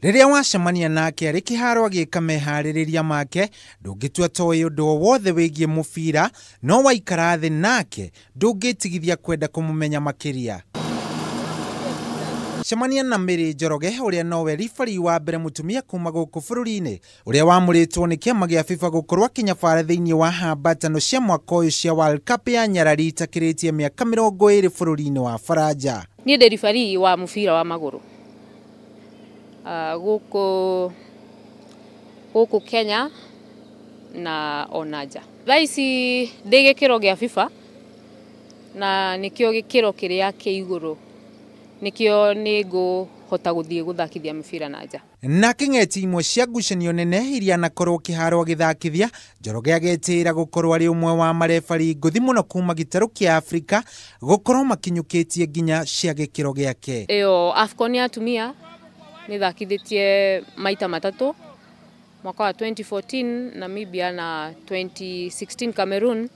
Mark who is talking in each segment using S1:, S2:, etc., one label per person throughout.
S1: Riria wacemania nake ari kiharo agika mehaririria make ndungitua toy undu wothe wigie mubira no waikara thi nake ndungitigithia kwenda kumumenya makiria. Cemania na Mary Njoroge uria nowe rifari wa mbere mutumia kuma guku bururi-ini uria wamuritwo ni kiama gia FIFA gukorwa kinyabara thiini wa hambatano cia mwaka uyu cia World Cup ya nyarari itakiritie miaka 20 bururi-ini wa Faranja.
S2: Ni ndi rifari wa mubira wa maguru guku Kenya na onaja. Thaisi ndi gikiro gia FIFA na nikio gikiro kiria ki iguru. Nikio nigo hota guthie guthakithia mibira nanja.
S1: Na kingeti imwe cia ngucanio nene iria nakorwo kiharo agithakithia Njoroge agetira gukorwo ari umwe wa marefari nguthi muno kuma gitaru kia Afrika gukorwo makinyukitie nginya cia gikiro giake.
S2: Iyo AFCON ya mutumia ni thakithitie maita matatu mwaka wa 2014 Namibia na 2016 Cameroon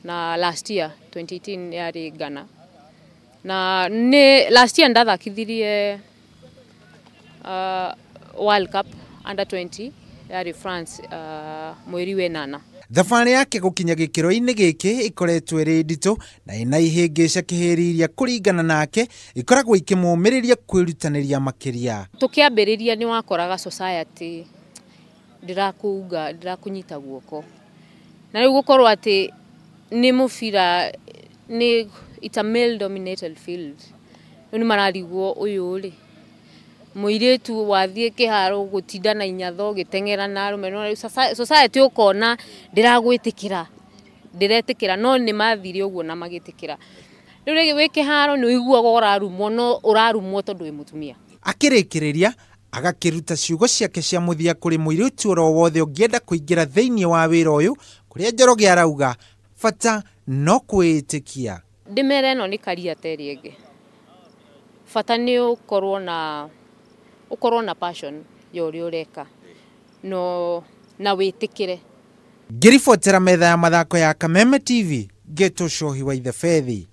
S2: na last year 2018 yari Ghana. Na ne last year ndathakithirie World Cup under 20 yari France mweri we 8.
S1: Thabari yake gukinya gikiro-ini giki ikoretwo iri ndito na ina ihingica kihiriria kuringana nake ikoragwo ikimumiriria kwirutaniria makiria.
S2: Tukiambiriria ni wakoraga society ndirakunyita guoko na riu gukorwo ati ni mubira ni it's a male dominated field. Ni mararigwo uyu ri muiretu wathie kiharo gutinda na inyatho gitengera na arume no society ukona ndiragwitikira ndiretikira no ni mathire uguo na magitikira riu wi kiharo ni uiguaga urarumwo no urarumwo tondu wi mutumia.
S1: Akirikiriria agakiruta ciugo ciake cia muthia kuri muiretu oro wothe ungienda kuingira thiini wa wira uyu kuria Njoroge arauga fata no kwitikia.
S2: Ndimere no ni karia terienge. Fata ni ukorwo na passion yori ureka no na witikire.
S1: Ngiribotera metha ya mathako ya Kameme TV Geto Shohi wa Ithefethi.